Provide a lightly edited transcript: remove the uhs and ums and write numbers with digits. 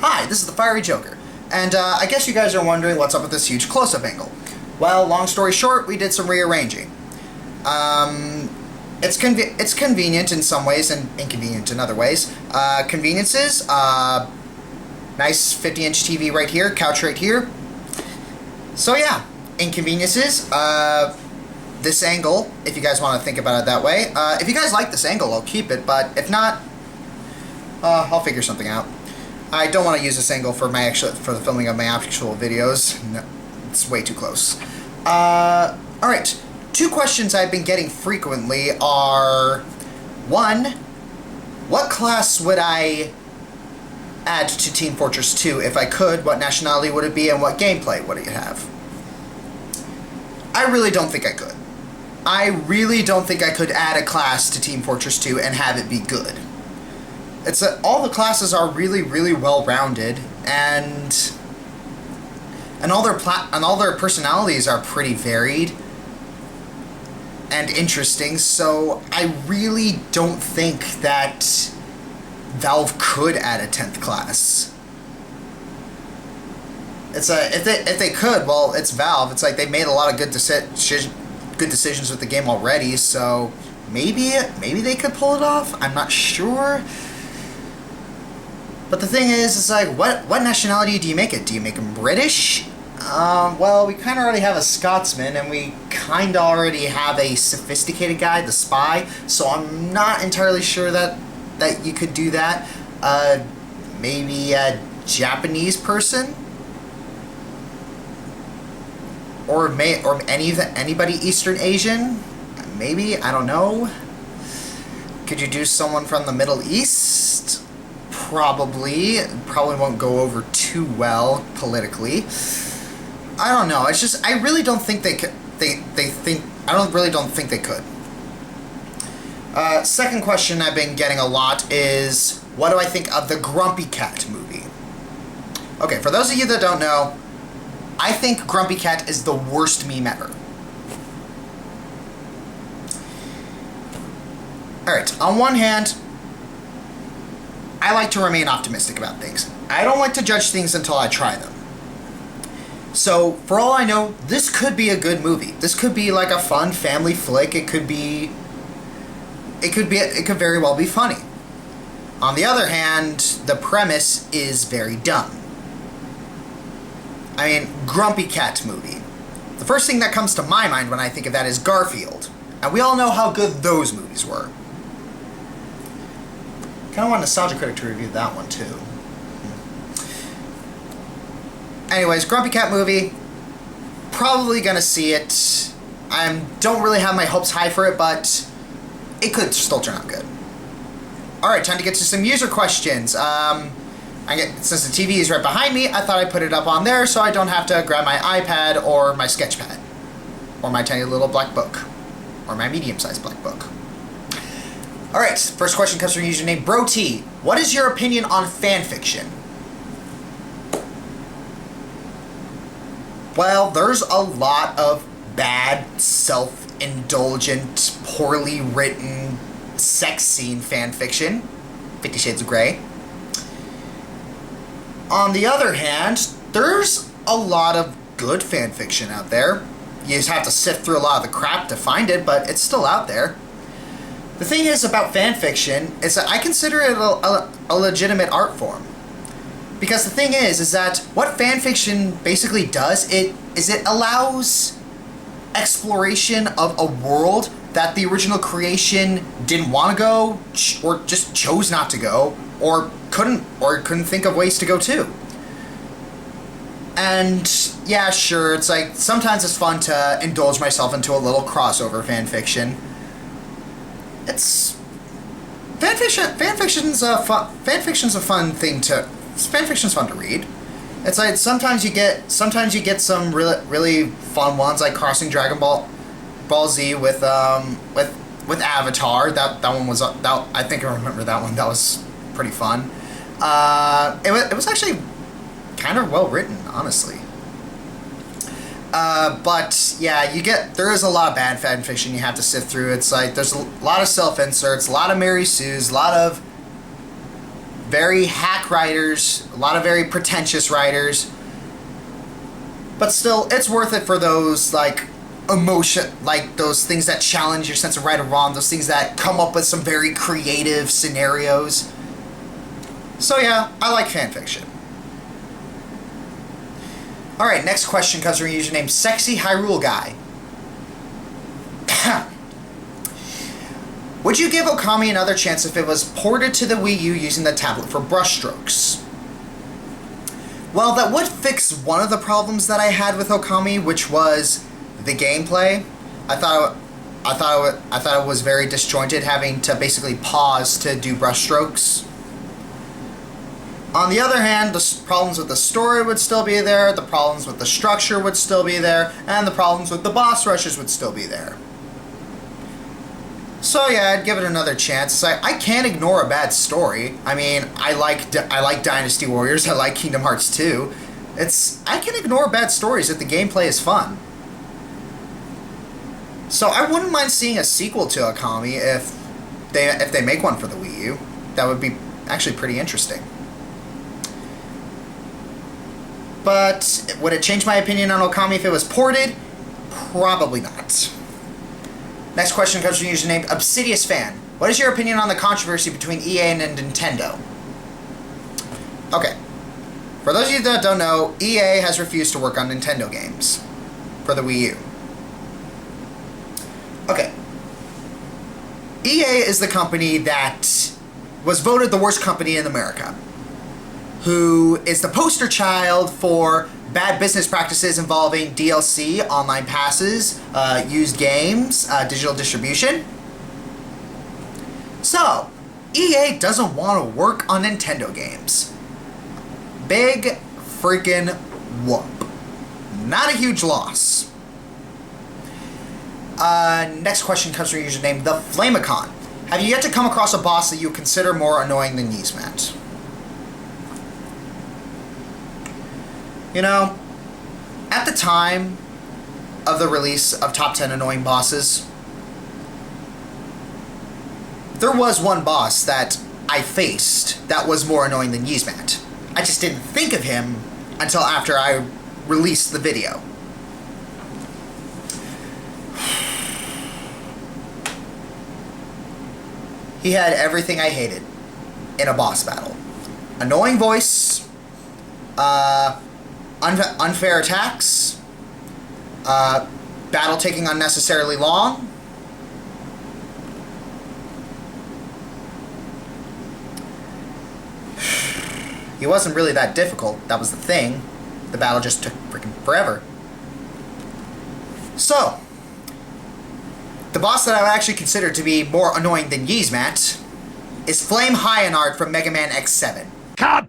Hi, this is the Fiery Joker, and I guess you guys are wondering what's up with this huge close-up angle. Well, long story short, we did some rearranging. It's convenient in some ways and inconvenient in other ways. Conveniences, nice 50-inch TV right here, couch right here. So yeah, inconveniences, this angle, if you guys want to think about it that way. If you guys like this angle, I'll keep it, but if not, I'll figure something out. I don't want to use this angle for the filming of my actual videos. No, it's way too close. Alright, two questions I've been getting frequently are, one, what class would I add to Team Fortress 2 if I could? What nationality would it be, and what gameplay would it have? I really don't think I could. I really don't think I could add a class to Team Fortress 2 and have it be good. It's all the classes are really, really well-rounded, and all their personalities are pretty varied and interesting. So I really don't think that Valve could add a 10th class. It's if they could, well, it's Valve. It's like they made a lot of good decisions with the game already. So maybe they could pull it off. I'm not sure. But the thing is, it's like, what nationality do you make it? Do you make him British? Well, we kind of already have a Scotsman, and we kind of already have a sophisticated guy, the Spy, so I'm not entirely sure that you could do that. Maybe a Japanese person? Or anybody Eastern Asian? Maybe, I don't know. Could you do someone from the Middle East? Probably won't go over too well politically. I don't know. It's just I really don't think they could. Really don't think they could. Second question I've been getting a lot is, what do I think of the Grumpy Cat movie? Okay, for those of you that don't know, I think Grumpy Cat is the worst meme ever. Alright, on one hand, I like to remain optimistic about things. I don't like to judge things until I try them. So, for all I know, this could be a good movie. This could be like a fun family flick. It could very well be funny. On the other hand, the premise is very dumb. I mean, Grumpy Cat movie. The first thing that comes to my mind when I think of that is Garfield. And we all know how good those movies were. Kind of want Nostalgia Critic to review that one too. Anyways, Grumpy Cat movie. Probably gonna see it. I don't really have my hopes high for it, but it could still turn out good. Alright, time to get to some user questions. Since the TV is right behind me, I thought I'd put it up on there so I don't have to grab my iPad or my sketchpad. Or my tiny little black book. Or my medium-sized black book. Alright, first question comes from username BroT. What is your opinion on fanfiction? Well, there's a lot of bad, self-indulgent, poorly written sex scene fanfiction. 50 Shades of Grey. On the other hand, there's a lot of good fanfiction out there. You just have to sift through a lot of the crap to find it, but it's still out there. The thing is about fanfiction is that I consider it a legitimate art form. Because the thing is that what fanfiction basically does, it allows exploration of a world that the original creation didn't want to go, or just chose not to go, or couldn't think of ways to go to. And yeah, sure, it's like sometimes it's fun to indulge myself into a little crossover fanfiction. Fanfiction's fun to read. It's like sometimes you get some really fun ones, like crossing Dragon Ball Z with Avatar. That one was I think I remember that one. That was pretty fun. It was actually kind of well written, honestly. But yeah, there is a lot of bad fan fiction you have to sift through. It's like there's a lot of self-inserts, a lot of Mary Sue's, a lot of very hack writers, a lot of very pretentious writers. But still, it's worth it for those, like, emotion, like those things that challenge your sense of right or wrong, those things that come up with some very creative scenarios. So yeah, I like fanfiction. Alright, next question comes from a user named Sexy Hyrule Guy. Would you give Okami another chance if it was ported to the Wii U using the tablet for brushstrokes? Well, that would fix one of the problems that I had with Okami, which was the gameplay. I thought it was very disjointed, having to basically pause to do brushstrokes. On the other hand, the problems with the story would still be there, the problems with the structure would still be there, and the problems with the boss rushes would still be there. So yeah, I'd give it another chance. I can't ignore a bad story. I mean, I like Dynasty Warriors, I like Kingdom Hearts 2. I can ignore bad stories if the gameplay is fun. So I wouldn't mind seeing a sequel to Okami if they make one for the Wii U. That would be actually pretty interesting. But would it change my opinion on Okami if it was ported? Probably not. Next question comes from a user named Obsidious Fan. What is your opinion on the controversy between EA and Nintendo? Okay. For those of you that don't know, EA has refused to work on Nintendo games for the Wii U. Okay. EA is the company that was voted the worst company in America, who is the poster child for bad business practices involving DLC, online passes, used games, digital distribution. So, EA doesn't want to work on Nintendo games. Big freaking whoop. Not a huge loss. Next question comes from a user named The Flamicon. Have you yet to come across a boss that you consider more annoying than Yzmat? You know, at the time of the release of Top 10 Annoying Bosses, there was one boss that I faced that was more annoying than Yzmat. I just didn't think of him until after I released the video. He had everything I hated in a boss battle. Annoying voice, unfair attacks, battle taking unnecessarily long, he wasn't really that difficult, that was the thing. The battle just took freaking forever. So, the boss that I would actually consider to be more annoying than Yzmat is Flame Hyanard from Mega Man X7. Cut!